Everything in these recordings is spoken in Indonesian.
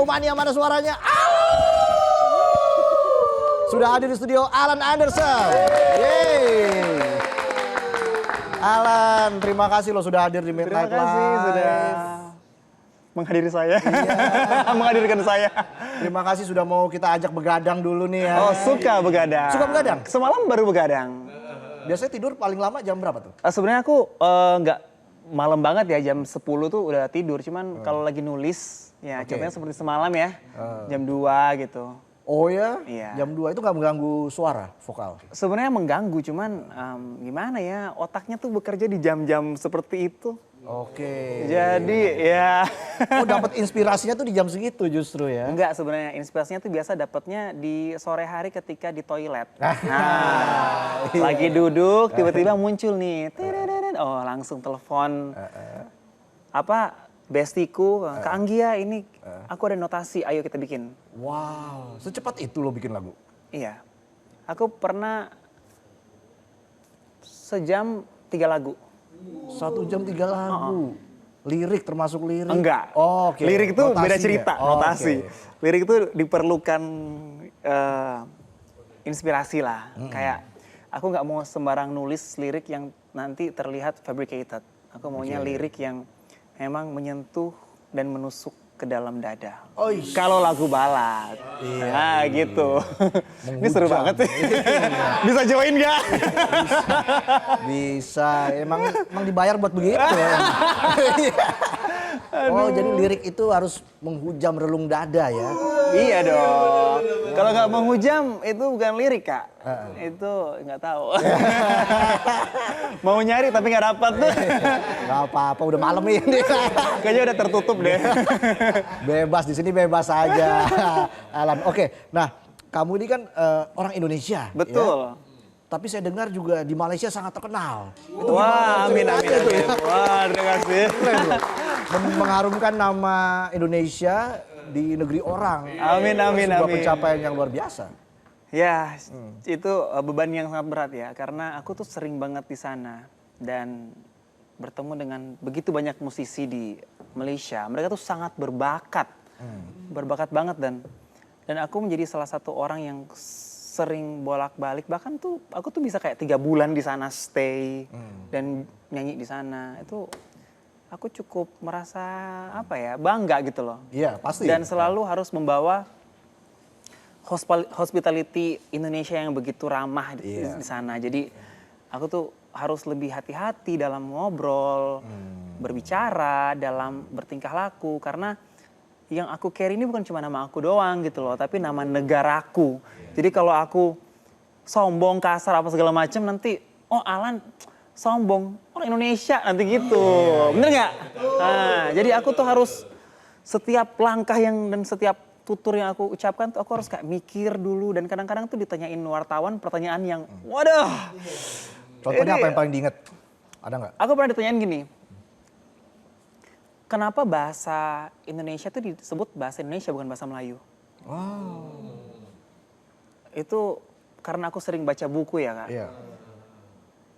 Mania mana suaranya? Sudah hadir di studio Alan Anderson. Yeay. Alan, terima kasih lo sudah hadir di Midnight Live. Terima kasih sudah menghadiri saya. Iya. Menghadirkan saya. Terima kasih sudah mau kita ajak begadang dulu nih ya. Oh, suka begadang. Suka begadang? Semalam baru begadang. Biasanya tidur paling lama jam berapa tuh? Sebenarnya aku nggak malam banget ya, jam 10 tuh udah tidur. Cuman kalau lagi nulis, ya contohnya seperti semalam ya, jam 2 gitu. Oh ya? Iya. Jam 2 itu nggak mengganggu suara vokal? Sebenarnya mengganggu, cuman gimana ya, otaknya tuh bekerja di jam-jam seperti itu. Oke. Jadi ya. Oh, dapat inspirasinya tuh di jam segitu justru ya? Enggak, sebenarnya inspirasinya tuh biasa dapatnya di sore hari ketika di toilet. Iya. Lagi duduk tiba-tiba muncul nih. Oh, langsung telepon. Bestiku, Kak Anggia ini aku ada notasi, ayo kita bikin. Wow, secepat itu lo bikin lagu? Iya. Aku pernah sejam 3 lagu. 1 jam 3 lagu. Lirik termasuk lirik? Enggak. Oh, oke. Lirik itu Notasi beda ya? cerita, Oh, notasi. oke. Lirik itu diperlukan inspirasi lah. Kayak aku nggak mau sembarang nulis lirik yang nanti terlihat fabricated. Aku maunya lirik yang memang menyentuh dan menusuk ke dalam dada. Oh, Kalau lagu balad. Iya, Nah gitu. Ini seru Menghujam. banget sih. Bisa join nggak? Bisa, emang dibayar buat begitu ya. Oh, jadi lirik itu harus menghujam relung dada ya? Iya dong. Kalau nggak menghujam itu bukan lirik, Kak. Itu nggak tahu. Mau nyari tapi nggak dapat tuh. Gak apa-apa, udah malam ini. Kayaknya udah tertutup deh. Bebas, di sini bebas aja. Alan, oke. Nah, kamu ini kan orang Indonesia. Betul. Ya? Tapi saya dengar juga di Malaysia sangat terkenal. Itu Wah, amin, gimana amin, ceritanya tuh amin. ya? Wah, terima kasih. Keren loh. Mengharumkan nama Indonesia di negeri orang. Amin, amin, Sebuah amin. pencapaian yang luar biasa. Ya, itu beban yang sangat berat ya. Karena aku tuh sering banget di sana. Dan bertemu dengan begitu banyak musisi di Malaysia. Mereka tuh sangat berbakat. Berbakat banget dan aku menjadi salah satu orang yang sering bolak-balik. Bahkan tuh aku tuh bisa kayak 3 bulan di sana stay dan nyanyi di sana. Itu aku cukup merasa bangga gitu loh. Iya, pasti. Dan selalu harus membawa hospitality Indonesia yang begitu ramah di sana. Jadi aku tuh harus lebih hati-hati dalam ngobrol, berbicara, dalam bertingkah laku. Karena yang aku carry ini bukan cuma nama aku doang gitu loh, tapi nama negaraku. Jadi kalau aku sombong, kasar, apa segala macam nanti, oh Alan sombong, orang Indonesia nanti gitu. Bener nggak? Nah, jadi aku tuh harus setiap langkah dan setiap tutur yang aku ucapkan tuh aku harus kayak mikir dulu. Dan kadang-kadang tuh ditanyain wartawan pertanyaan yang waduh. Contohnya apa yang paling diinget? Ada nggak? Aku pernah ditanyain gini, kenapa bahasa Indonesia tuh disebut bahasa Indonesia bukan bahasa Melayu? Wow. Itu karena aku sering baca buku ya, Kak. Iya.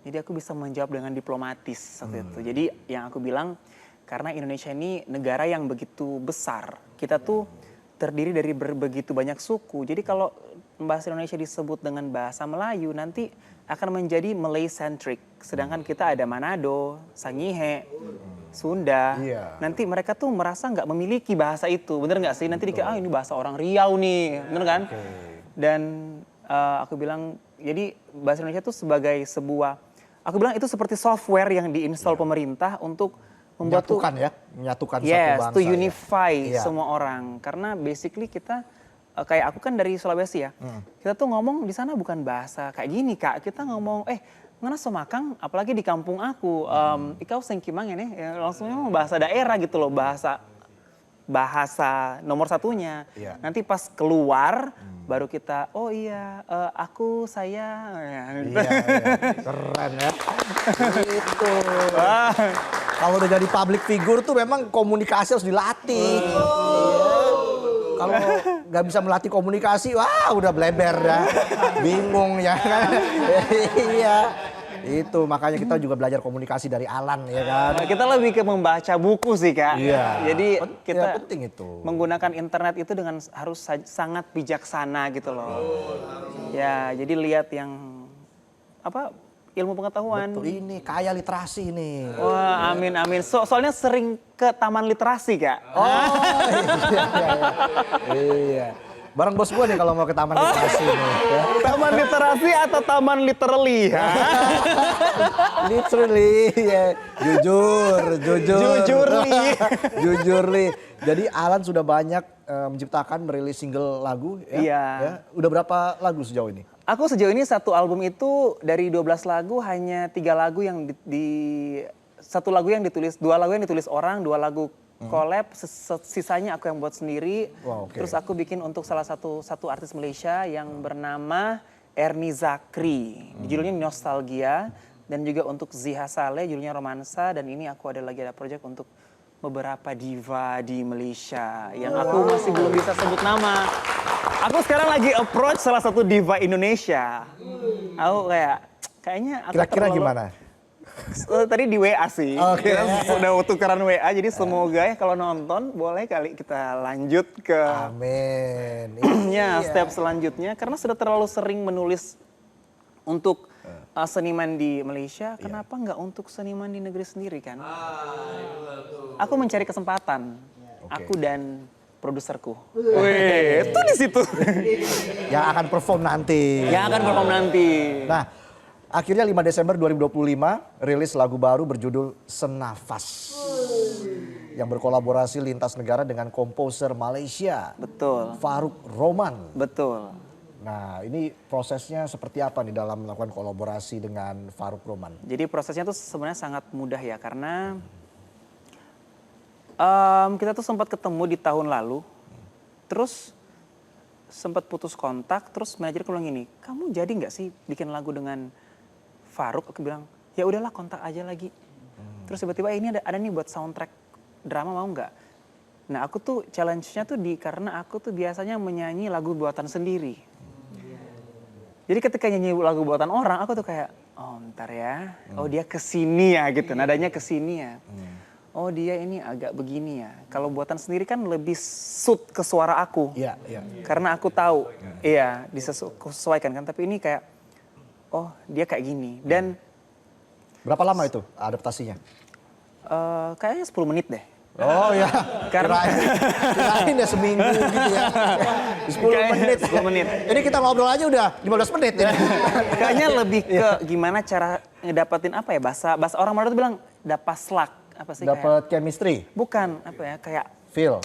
Jadi aku bisa menjawab dengan diplomatis waktu itu. Jadi yang aku bilang, karena Indonesia ini negara yang begitu besar. Kita tuh terdiri dari begitu banyak suku. Jadi kalau bahasa Indonesia disebut dengan bahasa Melayu, nanti akan menjadi Malay-centric. Sedangkan kita ada Manado, Sangihe, Sunda. Iya. Nanti mereka tuh merasa nggak memiliki bahasa itu. Bener nggak sih? Nanti dikira, ini bahasa orang Riau nih. Bener kan? Dan aku bilang, jadi bahasa Indonesia tuh sebagai sebuah, aku bilang itu seperti software yang diinstal pemerintah untuk membuat menyatukan satu yes, bangsa. to unify ya. semua orang. Karena basically kita kayak aku kan dari Sulawesi ya. Kita tuh ngomong di sana bukan bahasa kayak gini, Kak. Kita ngomong ngana somakang, apalagi di kampung aku, ikau sengkimang ini ya, langsung ngomong bahasa daerah gitu loh, bahasa nomor satunya. Iya. Nanti pas keluar baru kita, oh iya, aku, saya. Iya, keren ya. Itu. Kalau udah jadi public figure tuh memang komunikasi harus dilatih. Iya. Kalau nggak bisa melatih komunikasi, wah udah bleber dah. Bingung ya kan. Iya. Itu makanya kita juga belajar komunikasi dari Alan ya kan. Kita lebih ke membaca buku sih Kak. Iya. Jadi kita penting itu. menggunakan internet itu dengan harus sangat bijaksana gitu loh. Ya, jadi lihat yang ilmu pengetahuan. Betul, ini kaya literasi ini. Wah, amin amin. Soalnya sering ke taman literasi Kak. Oh iya. Bareng bos gue nih kalau mau ke taman literasi nih. Ya. Taman literasi atau taman literally? Literally, ya. Jujur li. Jadi Alan sudah banyak menciptakan, merilis single lagu ya. Iya. Ya. Udah berapa lagu sejauh ini? Aku sejauh ini satu album itu dari 12 lagu hanya 3 lagu yang satu lagu yang ditulis, 2 lagu yang ditulis orang, 2 lagu collab, sisanya aku yang buat sendiri. Wow, okay. Terus aku bikin untuk salah satu artis Malaysia yang bernama Ernie Zakri. Judulnya Nostalgia, dan juga untuk Ziha Saleh judulnya Romansa, dan ini aku ada project untuk beberapa diva di Malaysia yang aku masih belum bisa sebut nama. Aku sekarang lagi approach salah satu diva Indonesia. Aku kayaknya aku Kira-kira gimana? Tadi di WA sih. Oke. Kita udah tukeran WA, jadi semoga ya kalau nonton boleh kali kita lanjut ke Amin. ya step selanjutnya, karena sudah terlalu sering menulis untuk seniman di Malaysia, kenapa nggak untuk seniman di negeri sendiri kan? Aku mencari kesempatan, aku dan produserku. Wih, itu di situ. Yang akan perform nanti. Nah, akhirnya 5 Desember 2025 rilis lagu baru berjudul Senafas. Yang berkolaborasi lintas negara dengan komposer Malaysia. Betul. Farouk Roman. Betul. Nah, ini prosesnya seperti apa nih dalam melakukan kolaborasi dengan Farouk Roman? Jadi prosesnya tuh sebenarnya sangat mudah ya, karena kita tuh sempat ketemu di tahun lalu, terus sempat putus kontak, terus manajer bilang gini, kamu jadi nggak sih bikin lagu dengan Farouk? Aku bilang, ya udahlah kontak aja lagi. Terus tiba-tiba ini ada nih buat soundtrack drama, mau nggak? Nah aku tuh challenge-nya tuh karena aku tuh biasanya menyanyi lagu buatan sendiri. Jadi ketika nyanyi lagu buatan orang, aku tuh kayak, oh ntar ya, oh dia kesini ya gitu, nadanya kesini ya. Oh dia ini agak begini ya. Kalau buatan sendiri kan lebih suit ke suara aku. Iya, iya. Karena aku tahu, iya disesuaikan kan. Tapi ini kayak, oh dia kayak gini. Dan berapa lama itu adaptasinya? kayaknya 10 menit deh. Oh ya, Karena kirain ya seminggu gitu ya. 10 menit. 10 menit. Ini kita ngobrol aja udah 15 menit ya. Kayaknya lebih ke gimana cara ngedapetin apa ya, bahasa orang Madura tuh bilang dapat slak. Apa sih? Dapat chemistry, Bukan, apa ya, kayak feel,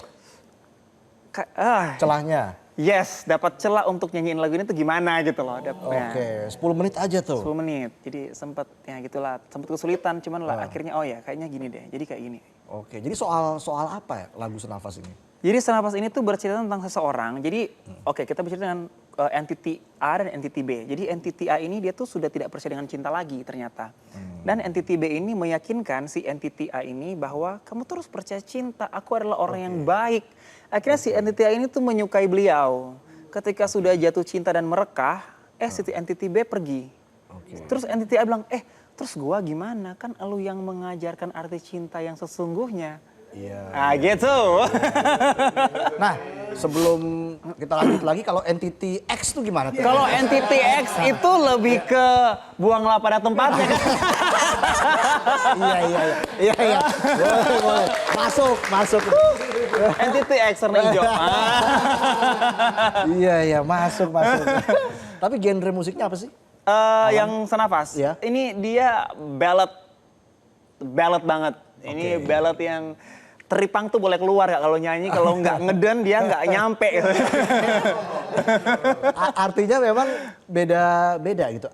ah, celahnya. yes, dapat celah untuk nyanyiin lagu ini tuh gimana gitu loh. Oke, 10 menit aja tuh. 10 menit. Jadi sempat ya gitulah, sempat kesulitan, cuman lah akhirnya oh ya kayaknya gini deh. Jadi kayak gini. Oke, jadi soal apa ya lagu Senafas ini? Jadi Senafas ini tuh bercerita tentang seseorang. Jadi oke, kita bercerita dengan entity A dan entity B. Jadi entity A ini dia tuh sudah tidak percaya dengan cinta lagi ternyata. Dan entity B ini meyakinkan si entity A ini bahwa kamu terus percaya cinta, aku adalah orang yang baik. Akhirnya si entity A ini tuh menyukai beliau. Ketika sudah jatuh cinta dan merekah, si entity B pergi. Terus entity A bilang, terus gua gimana? Kan elu yang mengajarkan arti cinta yang sesungguhnya. Iya. Ah gitu. Nah, sebelum kita lanjut lagi, kalau entity X tuh gimana tuh? Kalau entity X itu lebih ke buanglah pada tempatnya kan. Iya. Boleh. Masuk. Entity X warna hijau. Iya, masuk. Tapi genre musiknya apa sih? Yang Senafas. Ya. Ini dia ballad banget. Ini ballad yang teripang tuh boleh keluar ya kalau nyanyi, kalau nggak ngeden dia nggak nyampe. Artinya memang beda gitu.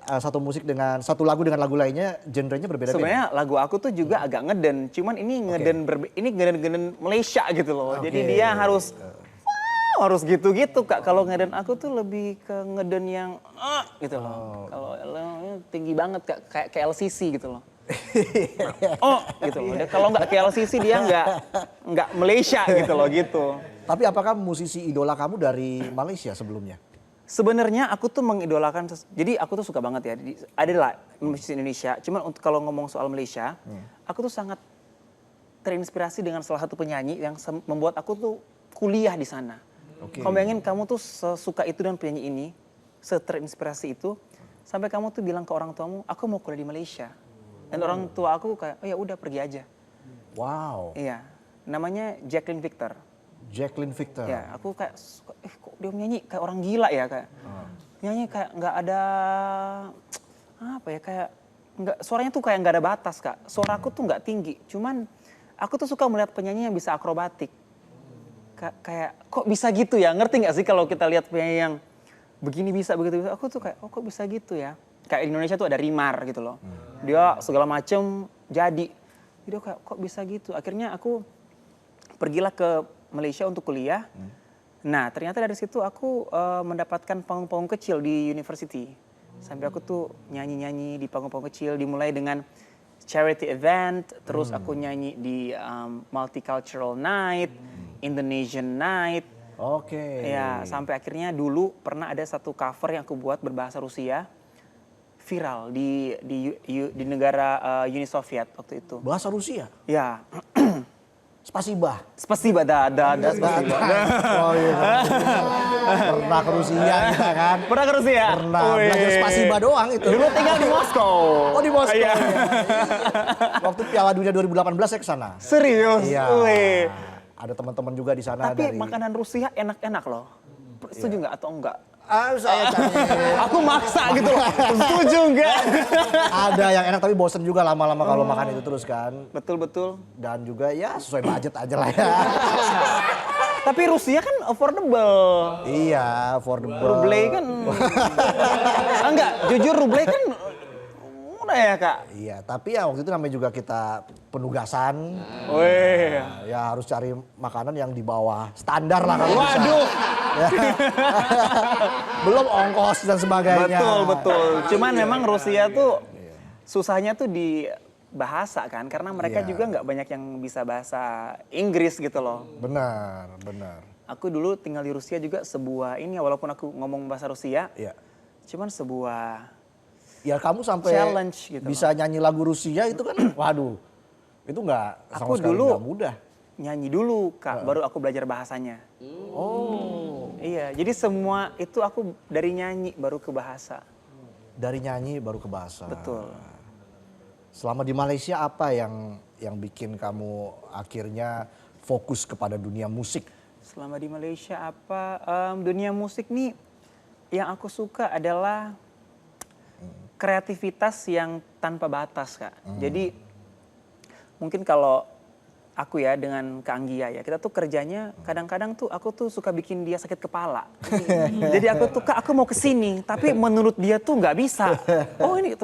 Satu lagu dengan lagu lainnya genrenya berbeda-beda. Sebenarnya lagu aku tuh juga agak ngeden, cuman ini ngeden Malaysia gitu loh. Jadi dia harus gitu-gitu Kak. Kalau ngeden aku tuh lebih ke ngeden yang gitu loh. Kalau tinggi banget Kak, kayak LCC gitu loh. Gitu loh. Kalau nggak ke LCC dia nggak Malaysia gitu loh gitu. Tapi apakah musisi idola kamu dari Malaysia sebelumnya? Sebenarnya aku tuh mengidolakan, jadi aku tuh suka banget ya, adalah musisi Indonesia. Cuman untuk kalau ngomong soal Malaysia, aku tuh sangat terinspirasi dengan salah satu penyanyi yang membuat aku tuh kuliah di sana. Kamu bayangin kamu tuh sesuka itu dengan penyanyi ini, seterinspirasi itu, sampai kamu tuh bilang ke orang tuamu, aku mau kuliah di Malaysia. Dan orang tua aku kayak, oh ya udah pergi aja. Wow. Iya, namanya Jacqueline Victor. Jacqueline Victor. Ya, aku kayak suka, kok dia nyanyi kayak orang gila ya kayak. Nyanyi kayak nggak ada apa ya, kayak nggak, suaranya tuh kayak nggak ada batas, Kak. Suaraku tuh nggak tinggi, cuman aku tuh suka melihat penyanyi yang bisa akrobatik. Kayak kok bisa gitu ya? Ngerti nggak sih kalau kita lihat penyanyi yang begini bisa, begitu bisa. Aku tuh kayak, oh kok bisa gitu ya? Kayak di Indonesia tuh ada Rimar gitu loh. Dia segala macem jadi. Jadi kayak kok bisa gitu? Akhirnya aku pergilah ke Malaysia untuk kuliah. Nah ternyata dari situ aku mendapatkan panggung-panggung kecil di university. Sampai aku tuh nyanyi-nyanyi di panggung-panggung kecil, dimulai dengan charity event, terus aku nyanyi di multicultural night, Indonesian night. Oke. Ya, sampai akhirnya dulu pernah ada satu cover yang aku buat berbahasa Rusia, viral di negara Uni Soviet waktu itu. Bahasa Rusia. Ya. Spasiba. Spasiba, spasiba. Oh iya. Pernah ke Rusia kita kan. Pernah ke Rusia? Pernah. Belajar spasiba doang itu. Dulu tinggal di Moskow. Oh di Moskow. Iya. Waktu Piala Dunia 2018 saya ke sana. Serius? Iya. Wih. Ada teman-teman juga di sana. Tapi dari... makanan Rusia enak-enak loh. Setuju nggak atau enggak? Saya cari. Aku maksa gitu loh. Setuju enggak? Ada yang enak tapi bosen juga lama-lama kalau makan itu terus kan. Betul-betul. Dan juga ya sesuai budget aja lah ya. Tapi Rusia kan affordable. Iya, affordable. Ruble kan. Enggak, jujur ruble kan murah ya, Kak. Iya, tapi ya waktu itu namanya juga kita penugasan. Wih. Ya harus cari makanan yang di bawah standar lah kalau bisa. Waduh. Ya. Belum ongkos dan sebagainya. Betul. Cuman memang Rusia tuh susahnya tuh di bahasa kan, karena mereka juga nggak banyak yang bisa bahasa Inggris gitu loh. Benar. Aku dulu tinggal di Rusia juga sebuah ini, walaupun aku ngomong bahasa Rusia, Iya. cuman sebuah Ya kamu sampai challenge gitu bisa nyanyi lagu Rusia itu kan, waduh, itu nggak sama Aku sekali dulu nggak mudah. nyanyi dulu, Kak, baru aku belajar bahasanya. Iya, jadi semua itu aku dari nyanyi baru ke bahasa. Dari nyanyi baru ke bahasa. Betul. Selama di Malaysia apa yang bikin kamu akhirnya fokus kepada dunia musik? Selama di Malaysia apa, dunia musik nih yang aku suka adalah kreativitas yang tanpa batas, Kak. Jadi mungkin kalau aku ya dengan Kak Anggia ya, kita tuh kerjanya kadang-kadang tuh aku tuh suka bikin dia sakit kepala. Jadi aku tuh, Kak, aku mau kesini, tapi menurut dia tuh nggak bisa. Oh ini,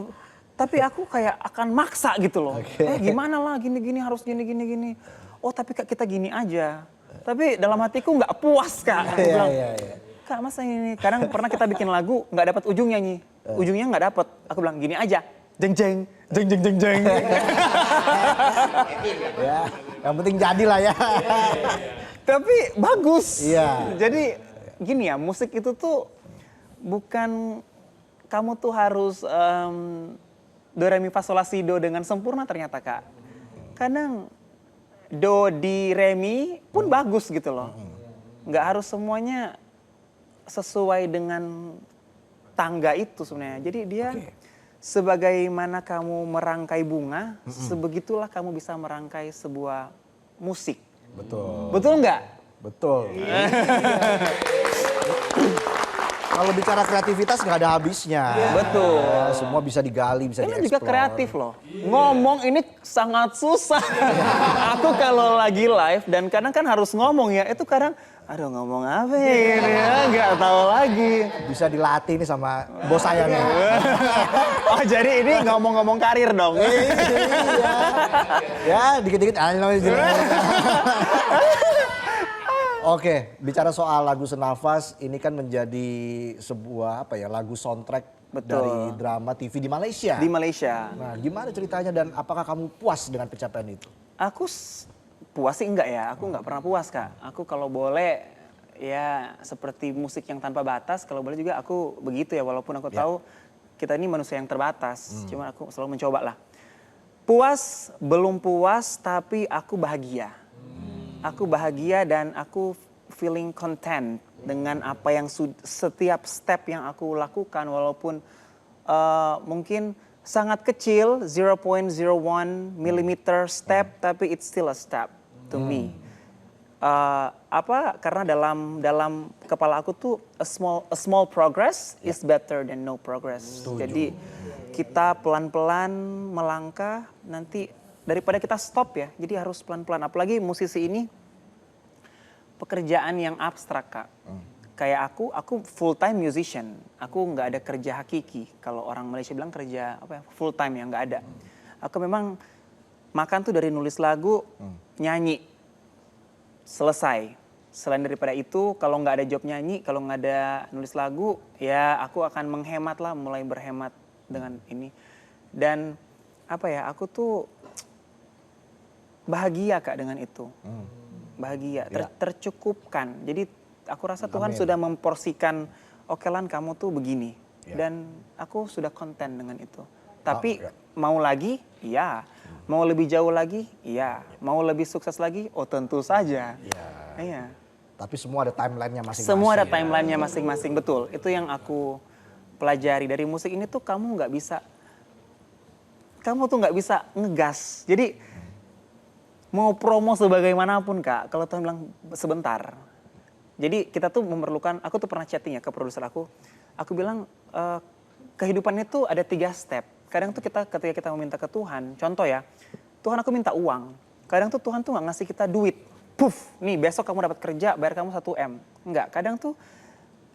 tapi aku kayak akan maksa gitu loh. Gimana lah, gini-gini harus gini. Oh tapi Kak kita gini aja. Tapi dalam hatiku nggak puas, Kak. Aku bilang, Kak masa ini, kadang pernah kita bikin lagu nggak dapat ujungnya nih. Ujungnya nggak dapat. Aku bilang gini aja, jeng. Ya, yang penting jadilah ya. Tapi bagus. Iya. Jadi gini ya, musik itu tuh bukan kamu tuh harus do re mi fa sol la si do dengan sempurna ternyata, Kak. Kadang do di re mi pun bagus gitu loh. Nggak harus semuanya sesuai dengan tangga itu sebenarnya. Jadi dia sebagaimana kamu merangkai bunga, sebegitulah kamu bisa merangkai sebuah musik. Betul. Betul nggak? Betul. Kalau bicara kreativitas nggak ada habisnya. Betul. Ya, semua bisa digali, bisa Ini dieksplor. juga kreatif loh. Ngomong ini sangat susah. Aku kalau lagi live dan kadang kan harus ngomong ya, itu kadang aduh ngomong apa ini ya, nggak tahu lagi. Bisa dilatih nih sama bos saya nih. Oh jadi ini ngomong-ngomong karir dong. Ya dikit-dikit. Oke, bicara soal lagu Senafas, ini kan menjadi sebuah lagu soundtrack dari drama TV di Malaysia. Di Malaysia. Nah, gimana ceritanya dan apakah kamu puas dengan pencapaian itu? Aku puas sih enggak ya, aku nggak pernah puas, Kak. Aku kalau boleh ya seperti musik yang tanpa batas, kalau boleh juga aku begitu ya, walaupun aku tahu kita ini manusia yang terbatas. Cuma aku selalu mencoba lah. Puas, belum puas, tapi aku bahagia. Aku bahagia dan aku feeling content dengan apa yang setiap step yang aku lakukan, walaupun mungkin sangat kecil, 0.01 millimeter step, tapi it's still a step to me. Karena dalam kepala aku tuh a small progress is better than no progress. Jadi kita pelan-pelan melangkah, nanti daripada kita stop ya, jadi harus pelan-pelan. Apalagi musisi ini pekerjaan yang abstrak, Kak. Kayak aku full time musician. Aku nggak ada kerja hakiki. Kalau orang Malaysia bilang kerja full time ya, nggak ada. Aku memang makan tuh dari nulis lagu, nyanyi, selesai. Selain daripada itu, kalau nggak ada job nyanyi, kalau nggak ada nulis lagu, ya aku akan menghemat lah, mulai berhemat dengan ini. Dan aku tuh bahagia, Kak, dengan itu. Bahagia, tercukupkan. Jadi aku rasa Tuhan sudah memporsikan, oke Lan, kamu tuh begini. Dan aku sudah konten dengan itu. Tapi mau lagi? Iya. Mau lebih jauh lagi? Iya. Mau lebih sukses lagi? Oh tentu saja. Iya. Tapi semua ada timelinenya masing-masing. Semua ada timelinenya masing-masing, betul. Itu yang aku pelajari dari musik ini tuh, kamu tuh nggak bisa ngegas. Jadi mau promo sebagaimanapun, Kak, kalau Tuhan bilang sebentar. Jadi kita tuh memerlukan, aku tuh pernah chatting ya ke produser aku bilang kehidupan itu ada 3 step. Kadang tuh ketika kita meminta ke Tuhan, contoh ya, Tuhan aku minta uang. Kadang tuh Tuhan tuh nggak ngasih kita duit. Puff, nih besok kamu dapat kerja, bayar kamu 1 M. Enggak, kadang tuh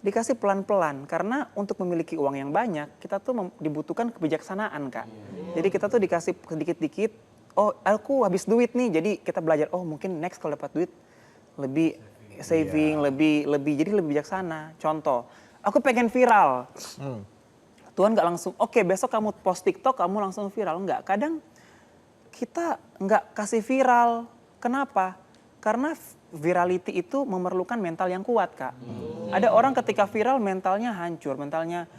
dikasih pelan-pelan. Karena untuk memiliki uang yang banyak, kita tuh dibutuhkan kebijaksanaan, Kak. Jadi kita tuh dikasih sedikit-dikit, oh aku habis duit nih, jadi kita belajar, oh mungkin next kalau dapat duit lebih saving, jadi lebih bijaksana. Contoh, aku pengen viral. Tuhan nggak langsung, oke besok kamu post TikTok, kamu langsung viral. Enggak, kadang kita nggak kasih viral. Kenapa? Karena virality itu memerlukan mental yang kuat, Kak. Ada orang ketika viral mentalnya hancur, mentalnya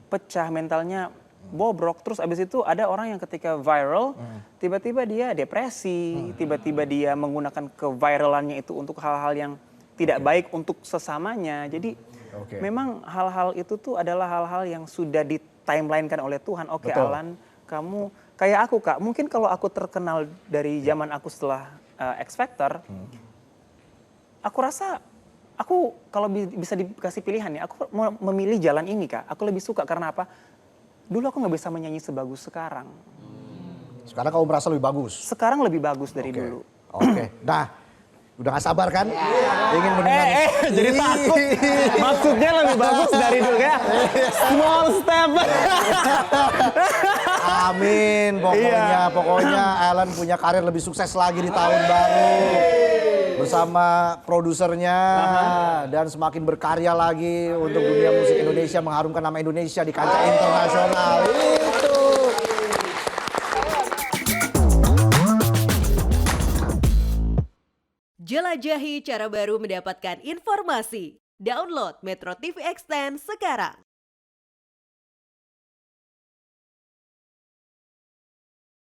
pecah, mentalnya bobrok. Terus abis itu ada orang yang ketika viral, tiba-tiba dia depresi, tiba-tiba dia menggunakan keviralannya itu untuk hal-hal yang tidak baik untuk sesamanya. Jadi memang hal-hal itu tuh adalah hal-hal yang sudah di timeline-kan oleh Tuhan. Oke, Alan, kamu kayak aku, Kak. Mungkin kalau aku terkenal dari zaman aku setelah X Factor, aku rasa aku kalau bisa dikasih pilihan ya, aku mau memilih jalan ini, Kak. Aku lebih suka karena apa? Dulu aku nggak bisa menyanyi sebagus sekarang. Sekarang kamu merasa lebih bagus? Sekarang lebih bagus dari dulu. Nah, udah gak sabar kan? Ingin mendengar. Jadi takut. Maksudnya lebih bagus dari dulu ya. Small step. Amin, pokoknya Alan punya karir lebih sukses lagi di tahun baru. Bersama produsernya dan semakin berkarya lagi untuk dunia musik Indonesia, mengharumkan nama Indonesia di kancah internasional. Itu. Jelajahi cara baru mendapatkan informasi. Download Metro TV Extend sekarang.